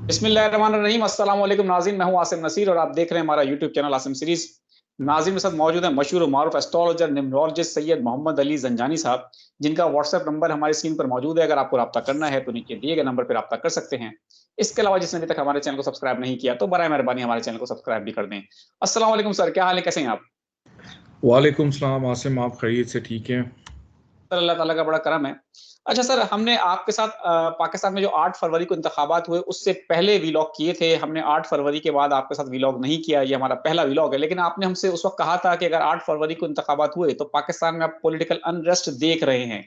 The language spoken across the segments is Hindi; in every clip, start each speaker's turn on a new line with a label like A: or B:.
A: बिस्मिल्लाहिर्रहमानिर्रहीम। अस्सलाम वालेकुम नाज़रीन, मैं हूं आसिम नसीर और आप देख रहे हैं हमारा यूट्यूब चैनल आसिम सीरीज। नाज़रीन के साथ मौजूद है मशहूर और मारूफ एस्ट्रोलॉजर न्यूमरोलॉजिस्ट सैयद मोहम्मद अली जंजानी साहब, जिनका व्हाट्सएप नंबर हमारी स्क्रीन पर मौजूद है। अगर आपको रब्ता करना है तो नीचे दिए गए नंबर पर रब्ता कर सकते हैं। इसके अलावा जिसने अभी तक हमारे चैनल को सब्सक्राइब नहीं किया तो बराए मेहरबानी हमारे चैनल को सब्सक्राइब भी कर दें। अस्सलाम वालेकुम सर, क्या हाल है, कैसे हैं आप?
B: वालेकुम सलाम आसिम, आप खैरियत से ठीक हैं?
A: सर अल्लाह ताला का बड़ा करम है। अच्छा सर, हमने आपके साथ पाकिस्तान में जो 8 फरवरी को इंतखाबात हुए उससे पहले व्लॉग किए थे। हमने 8 फरवरी के बाद आपके साथ व्लॉग नहीं किया, ये हमारा पहला व्लॉग है। लेकिन आपने हमसे उस वक़्त कहा था कि अगर 8 फरवरी को इंतखाबात हुए तो पाकिस्तान में आप पॉलिटिकल अनरेस्ट देख रहे हैं।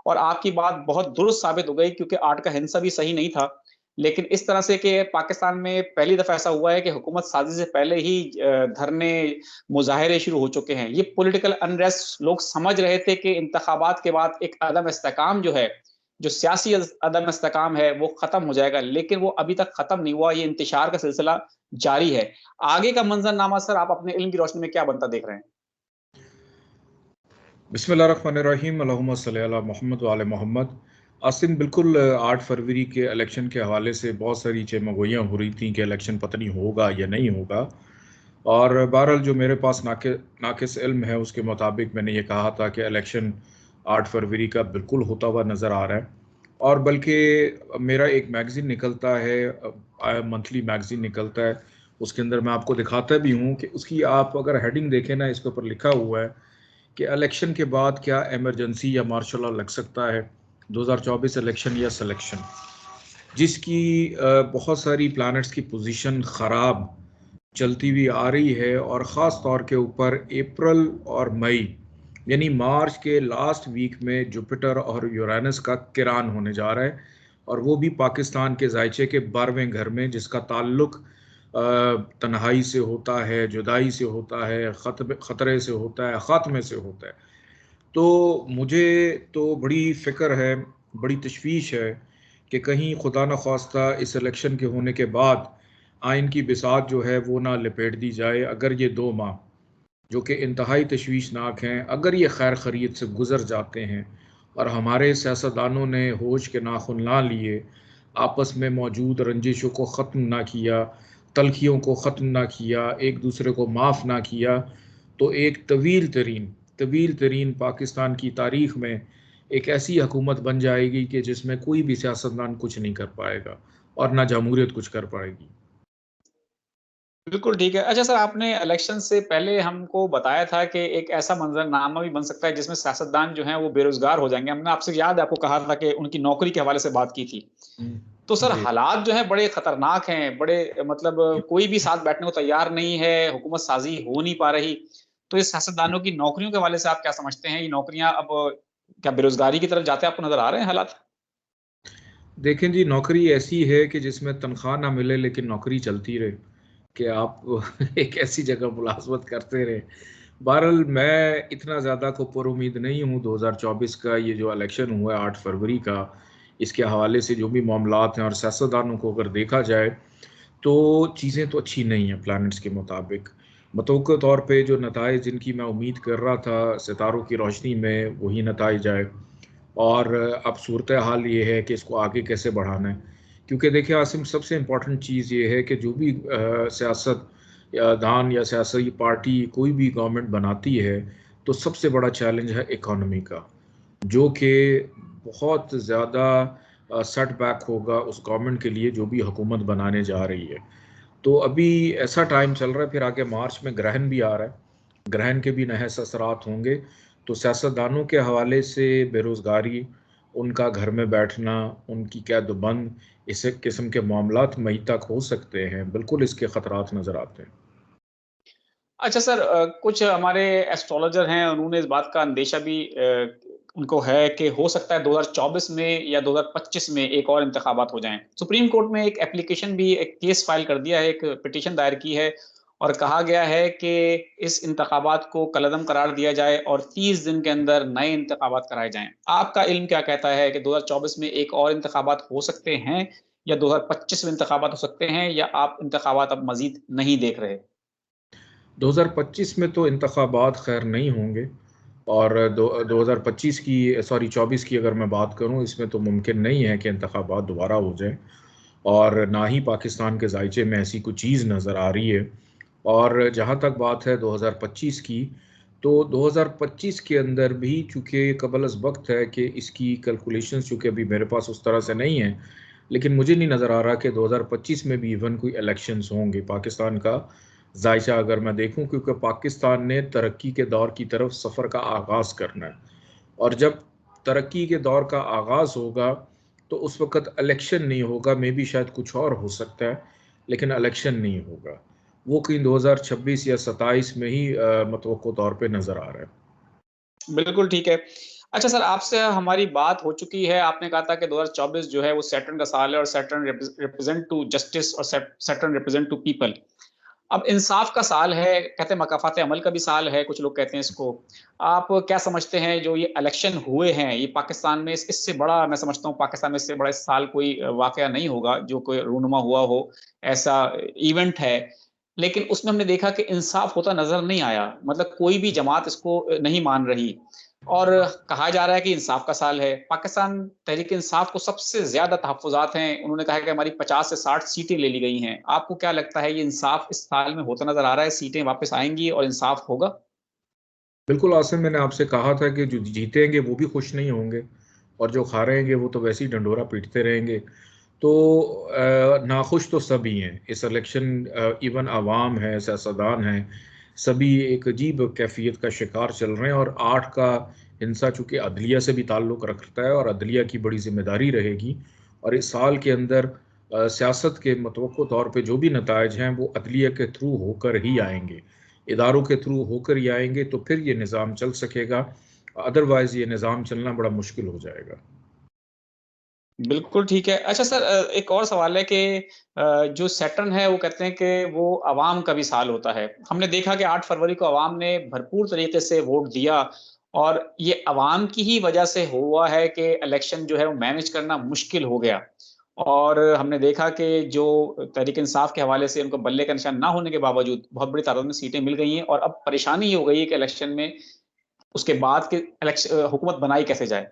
A: और आपकी बात बहुत दुरुस्त साबित हो गई, क्योंकि 8 का हिंसा भी सही नहीं था। लेकिन इस तरह से कि पाकिस्तान में पहली दफ़ा ऐसा हुआ है कि हुकूमत साज़ी से पहले ही धरने, मुज़ाहरे शुरू हो चुके हैं। ये पॉलिटिकल अनरेस्ट लोग समझ रहे थे कि इंतखाबात के बाद एक अदम इस्तेकाम जो है, जो सियासी अदम इस्तेकाम है, वो ख़त्म हो जाएगा, लेकिन वो अभी तक ख़त्म नहीं हुआ। ये इंतशार का सिलसिला जारी है। आगे का मंज़रनामा सर आप अपने इल्म की रोशनी में क्या बनता देख रहे हैं?
B: बिस्मिल्लाहिर्रहमानिर्रहीम, अल्लाहुम्मा सल्ली अला मोहम्मद व आले मोहम्मद। आसिम, बिल्कुल 8 फरवरी के इलेक्शन के हवाले से बहुत सारी चमगोइयाँ हो रही थी कि इलेक्शन पता नहीं होगा या नहीं होगा। और बहरहाल जो मेरे पास नाकिस इल्म है उसके मुताबिक मैंने ये कहा था कि इलेक्शन 8 फरवरी का बिल्कुल होता हुआ नज़र आ रहा है। और बल्कि मेरा एक मैगज़ीन निकलता है, मंथली मैगज़ीन निकलता है, उसके अंदर मैं आपको दिखाता भी हूँ कि उसकी आप अगर हेडिंग देखें ना, इसके ऊपर लिखा हुआ है कि इलेक्शन के बाद क्या इमरजेंसी या मार्शल लॉ लग सकता है, 2024 इलेक्शन या सिलेक्शन, जिसकी बहुत सारी प्लैनेट्स की पोजीशन ख़राब चलती हुई आ रही है। और ख़ास तौर के ऊपर अप्रैल और मई यानी मार्च के लास्ट वीक में जुपिटर और यूरेनस का किरान होने जा रहा है, और वो भी पाकिस्तान के जायचे के 12वें घर में, जिसका ताल्लुक तन्हाई से होता है, जुदाई से होता है, ख़तरे से होता है, ख़ात्मे से होता है। तो मुझे तो बड़ी फ़िक्र है, बड़ी तशवीश है कि कहीं खुदा न ख्वास्ता इस इलेक्शन के होने के बाद आइन की बिसात जो है वो ना लपेट दी जाए। अगर ये 2 माह जो कि इंतहाई तशवीशनाक हैं, अगर ये खैर खरीत से गुज़र जाते हैं और हमारे सियासतदानों ने होश के नाखुन ना लिए, आपस में मौजूद रंजिशों को ख़त्म ना किया, तलखियों को ख़त्म ना किया, एक दूसरे को माफ़ ना किया, तो एक तवील तरीन पाकिस्तान की तारीख़ में एक ऐसी हुकूमत बन जाएगी कि जिसमें कोई भी सियासतदान कुछ नहीं कर पाएगा और ना जमहूरियत कुछ कर पाएगी।
A: बिल्कुल ठीक है। अच्छा सर, आपने इलेक्शन से पहले हमको बताया था कि एक ऐसा मंज़रनामा भी बन सकता है जिसमें सियासतदान जो हैं वो बेरोज़गार हो जाएँगे। हमने आपसे, याद है, आपको कहा था कि उनकी नौकरी के हवाले से बात की थी। तो सर
B: जी।
A: हालात जो हैं बड़े खतरनाक हैं, बड़े मतलब कोई भी साथ बैठने को तैयार नहीं है, हुकूमत साज़ी हो नहीं पा रही। तो इस सियासतदानों की नौकरियों के हवाले से आप क्या समझते हैं? ये नौकरियाँ अब क्या बेरोज़गारी की तरफ जाते आपको नज़र आ रहे हैं हालात?
B: देखें जी, नौकरी ऐसी है कि जिसमें तनख्वाह ना मिले लेकिन नौकरी चलती रहे, कि आप एक ऐसी जगह मुलाज़मत करते रहें। बहरहाल मैं इतना ज़्यादा को पुरुम्मीद नहीं हूँ 2024 का ये जो इलेक्शन हुआ है 8 फरवरी का, इसके हवाले से जो भी मामलात हैं और सियासतदानों को अगर देखा जाए तो चीज़ें तो अच्छी नहीं हैं प्लैनेट्स के मुताबिक। मतवक़्क़ा तौर पे जो नताइज जिनकी मैं उम्मीद कर रहा था सितारों की रोशनी में वही नताइज आए। और अब सूरत हाल ये है कि इसको आगे कैसे बढ़ाना है। क्योंकि देखिए आसिम, सबसे इम्पोर्टेंट चीज़ ये है कि जो भी सियासत या दान या सियासी पार्टी कोई भी गवर्नमेंट बनाती है, तो सबसे बड़ा चैलेंज है इकॉनमी का, जो कि बहुत ज़्यादा सेटबैक होगा उस गवर्नमेंट के लिए जो भी हुकूमत बनाने जा रही है। तो अभी ऐसा टाइम चल रहा है, फिर आगे मार्च में ग्रहण भी आ रहा है, ग्रहण के भी नहस असरात होंगे। तो सियासतदानों के हवाले से बेरोज़गारी, उनका घर में बैठना, उनकी कैद-ओ-बंद, इस किस्म के मामलात मई तक हो सकते हैं। बिल्कुल इसके ख़तरात नज़र आते हैं।
A: अच्छा सर, कुछ हमारे एस्ट्रोलॉजर हैं, उन्होंने इस बात का अंदेशा भी उनको है कि हो सकता है 2024 में या 2025 में एक और इंतखाबात हो जाएँ। सुप्रीम कोर्ट में एक एप्लीकेशन भी, एक केस फाइल कर दिया है, एक पिटीशन दायर की है और कहा गया है कि इस इंतखाबात को कलअदम करार दिया जाए और 30 दिन के अंदर नए इंतखाबात कराए जाएँ। आपका इल्म क्या कहता है कि 2024 में एक और इंतखाबात हो सकते हैं या 2025 में इंतखाबात हो सकते हैं, या आप इंतखाबात अब मज़ीद नहीं देख रहे?
B: 2025 में तो इंतखाबात खैर नहीं होंगे, और दो 2025 की, सॉरी 24 की अगर मैं बात करूँ, इसमें तो मुमकिन नहीं है कि इंतखाबात दोबारा हो जाए। और ना ही पाकिस्तान के जायचे में ऐसी कोई चीज़ नज़र आ रही है। और जहाँ तक बात है 2025 की, तो 2025 के अंदर भी चूँकि कबल अज़ वक्त है कि इसकी कैलकुलेशंस चूँकि अभी मेरे पास उस तरह से नहीं है, लेकिन मुझे नहीं नज़र आ रहा कि 2025 में भी इवन कोई इलेक्शंस होंगे। पाकिस्तान का जायचा अगर मैं देखूं, क्योंकि पाकिस्तान ने तरक्की के दौर की तरफ सफ़र का आगाज़ करना है, और जब तरक्की के दौर का आगाज़ होगा तो उस वक़्त इलेक्शन नहीं होगा। मे बी शायद कुछ और हो सकता है, लेकिन इलेक्शन नहीं होगा। वो कहीं 2026 या 27 में ही मतवक्को तौर पे नज़र आ रहा है।
A: बिल्कुल ठीक है। अच्छा सर, आपसे हमारी बात हो चुकी है, आपने कहा था कि 2024 जो है वो सैटर्न का साल है और सैटर्न रिप्रेज़ेंट टू जस्टिस और सैटर्न रिप्रेज़ेंट टू पीपल। अब इंसाफ का साल है, कहते हैं मकाफ़ात अमल का भी साल है, कुछ लोग कहते हैं इसको। आप क्या समझते हैं जो ये इलेक्शन हुए हैं, ये पाकिस्तान में इससे बड़ा, मैं समझता हूँ पाकिस्तान में इससे बड़ा इस साल कोई वाक़या नहीं होगा, जो कोई रूनुमा हुआ हो, ऐसा इवेंट है। लेकिन उसमें हमने देखा कि इंसाफ होता नज़र नहीं आया, मतलब कोई भी जमात इसको नहीं मान रही। और कहा जा रहा है कि इंसाफ का साल है। पाकिस्तान तहरीक-ए-इंसाफ को सबसे ज़्यादा तहफ़्फ़ुज़ात हैं। उन्होंने कहा है कि हमारी 50 से 60 सीटें ले ली गई हैं। आपको क्या लगता है, ये इंसाफ इस साल में होता नज़र आ रहा है? सीटें वापस आएँगी और इंसाफ होगा?
B: बिल्कुल आसिम, मैंने आपसे कहा था कि जो जीतेंगे वो भी खुश नहीं होंगे, और जो खा रहेंगे वो तो वैसे ही ढंढोरा पीटते रहेंगे। तो नाखुश तो सभी हैं इस इलेक्शन, इवन आवाम है, सियासतदान हैं, सभी एक अजीब कैफियत का शिकार चल रहे हैं। और 8 का हिंसा चूँकि अदलिया से भी ताल्लुक़ रखता है और अदलिया की बड़ी ज़िम्मेदारी रहेगी, और इस साल के अंदर सियासत के मतवक्को तौर पे जो भी नताइज हैं वो अदलिया के थ्रू होकर ही आएँगे, इदारों के थ्रू होकर ही आएँगे, तो फिर ये निज़ाम चल सकेगा। अदरवाइज़ ये निज़ाम चलना बड़ा मुश्किल हो जाएगा।
A: बिल्कुल ठीक है। अच्छा सर, एक और सवाल है कि जो सैटर्न है वो कहते हैं कि वो अवाम का भी साल होता है। हमने देखा कि 8 फरवरी को अवाम ने भरपूर तरीके से वोट दिया और ये अवाम की ही वजह से हुआ है कि इलेक्शन जो है वो मैनेज करना मुश्किल हो गया। और हमने देखा कि जो तहरीक-ए-इंसाफ के हवाले से उनको बल्ले का निशान ना होने के बावजूद बहुत बड़ी तादाद में सीटें मिल गई हैं और अब परेशानी ये हो गई है कि इलेक्शन में उसके बाद के हुकूमत बनाई कैसे जाए।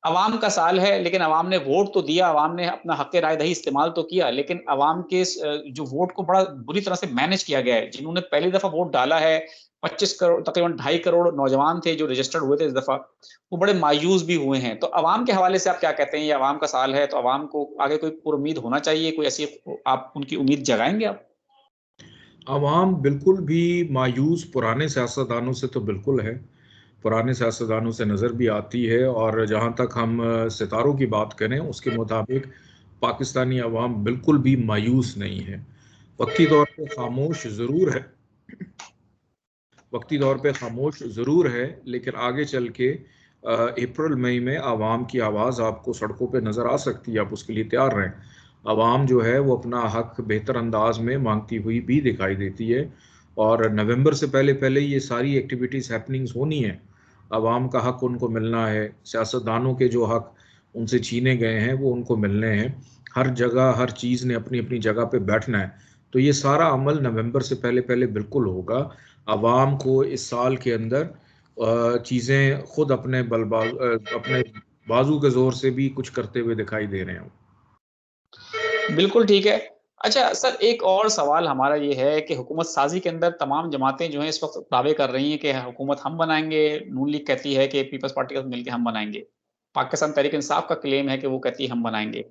A: अवाम का साल है, लेकिन अवाम ने वोट तो दिया, अवाम ने अपना हक़ राय-दही इस्तेमाल तो किया, लेकिन अवाम के जो वोट को बड़ा बुरी तरह से मैनेज किया गया है। जिन्होंने पहली दफ़ा वोट डाला है, 25 करोड़ तकरीबन 2.5 करोड़ नौजवान थे जो रजिस्टर्ड हुए थे इस दफ़ा, वो बड़े मायूस भी हुए हैं। तो अवाम के हवाले से आप क्या कहते हैं? ये अवाम का साल है, तो अवाम को आगे कोई पुरुम्मीद होना चाहिए, कोई ऐसी आप उनकी उम्मीद जगाएँगे आप?
B: आवाम बिल्कुल भी मायूस पुराने सियासतदानों से तो बिल्कुल है। पुराने सियासतदानों से नज़र भी आती है, और जहाँ तक हम सितारों की बात करें उसके मुताबिक पाकिस्तानी अवाम बिल्कुल भी मायूस नहीं है। वक्ती तौर पे खामोश ज़रूर है, वक्ती तौर पे खामोश ज़रूर है, लेकिन आगे चल के अप्रैल मई में आवाम की आवाज़ आपको सड़कों पे नज़र आ सकती है। आप उसके लिए तैयार रहें। आवाम जो है वो अपना हक बेहतर अंदाज में मांगती हुई भी दिखाई देती है, और नवंबर से पहले पहले ये सारी एक्टिविटीज़ हैपनिंग्स होनी है। आवाम का हक उनको मिलना है, सियासतदानों के जो हक उनसे छीने गए हैं वो उनको मिलने हैं। हर जगह हर चीज़ ने अपनी अपनी जगह पे बैठना है। तो ये सारा अमल नवंबर से पहले पहले बिल्कुल होगा। आवाम को इस साल के अंदर चीज़ें खुद अपने बाजू के ज़ोर से भी कुछ करते हुए दिखाई दे रहे हैं।
A: बिल्कुल ठीक है। अच्छा सर, एक और सवाल हमारा ये है कि हुकूमत साज़ी के अंदर तमाम जमातें जो हैं इस वक़्त दावे कर रही हैं कि हुकूमत हम बनाएँगे, नून लीग कहती है कि पीपल्स पार्टी के साथ मिलके हम बनाएँगे। पाकिस्तान तहरीक-ए-इंसाफ का क्लेम है कि वो कहती है हम बनाएँगे।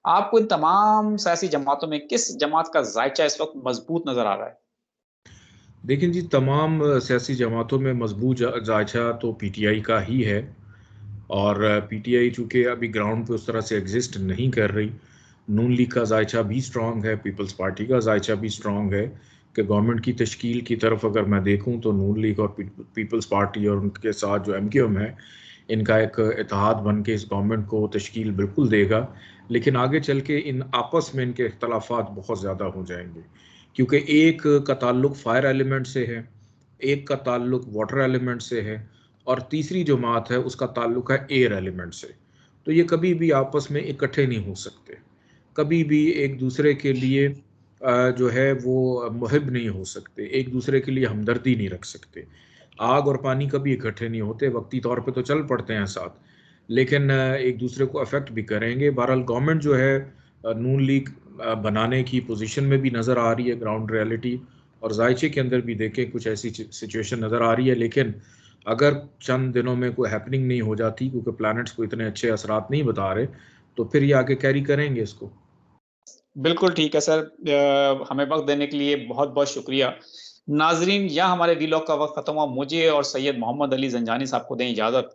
A: आपको इन तमाम सियासी जमातों में किस जमात का ज़ायचा इस वक़्त मज़बूत नज़र आ रहा है?
B: देखिए जी, तमाम सियासी जमातों में मजबूत जायचा तो पीटीआई का ही है, और पीटीआई चूँकि अभी ग्राउंड पे उस तरह से एग्ज़िस्ट नहीं कर रही। नून लीग का जायचा भी स्ट्रॉन्ग है, पीपल्स पार्टी का जायचा भी स्ट्रॉन्ग है, कि गवर्नमेंट की तश्कील की तरफ अगर मैं देखूँ तो नून लीग और पीपल्स पार्टी और उनके साथ जो एमक्यूएम है, इनका एक इत्तेहाद बन के इस गवर्नमेंट को तश्कील बिल्कुल देगा। लेकिन आगे चल के इन आपस में इनके इख्तलाफात बहुत ज़्यादा हो जाएँगे, क्योंकि एक का ताल्लुक फायर एलिमेंट से है, एक का ताल्लुक वाटर एलिमेंट से है, और तीसरी जमात है उसका ताल्लुक है एयर एलिमेंट से। तो ये कभी भी आपस में इकट्ठे नहीं हो सकते, कभी भी एक दूसरे के लिए जो है वो मुहिब नहीं हो सकते, एक दूसरे के लिए हमदर्दी नहीं रख सकते। आग और पानी कभी इकट्ठे नहीं होते, वक्ती तौर पे तो चल पड़ते हैं साथ, लेकिन एक दूसरे को अफेक्ट भी करेंगे। बहरहाल गवर्नमेंट जो है, नून लीग बनाने की पोजीशन में भी नज़र आ रही है ग्राउंड रियलिटी, और जायचे के अंदर भी देखें कुछ ऐसी सिचुएशन नज़र आ रही है। लेकिन अगर चंद दिनों में कोई हैपनिंग नहीं हो जाती, क्योंकि प्लैनेट्स को इतने अच्छे असरात नहीं बता रहे, तो फिर ये आगे कैरी करेंगे इसको।
A: बिल्कुल ठीक है सर। हमें वक़्त देने के लिए बहुत-बहुत शुक्रिया। नाज़रीन, यहाँ हमारे व्लॉग का वक़्त ख़त्म हुआ। मुझे और सैयद मोहम्मद अली ज़ंजानी साहब को दें इजाज़त।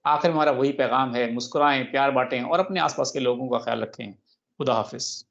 A: आखिर में हमारा वही पैगाम है, मुस्कुराएँ, प्यार बाँटें और अपने आस-पास के लोगों का ख़्याल रखें। खुदा हाफ़िज़।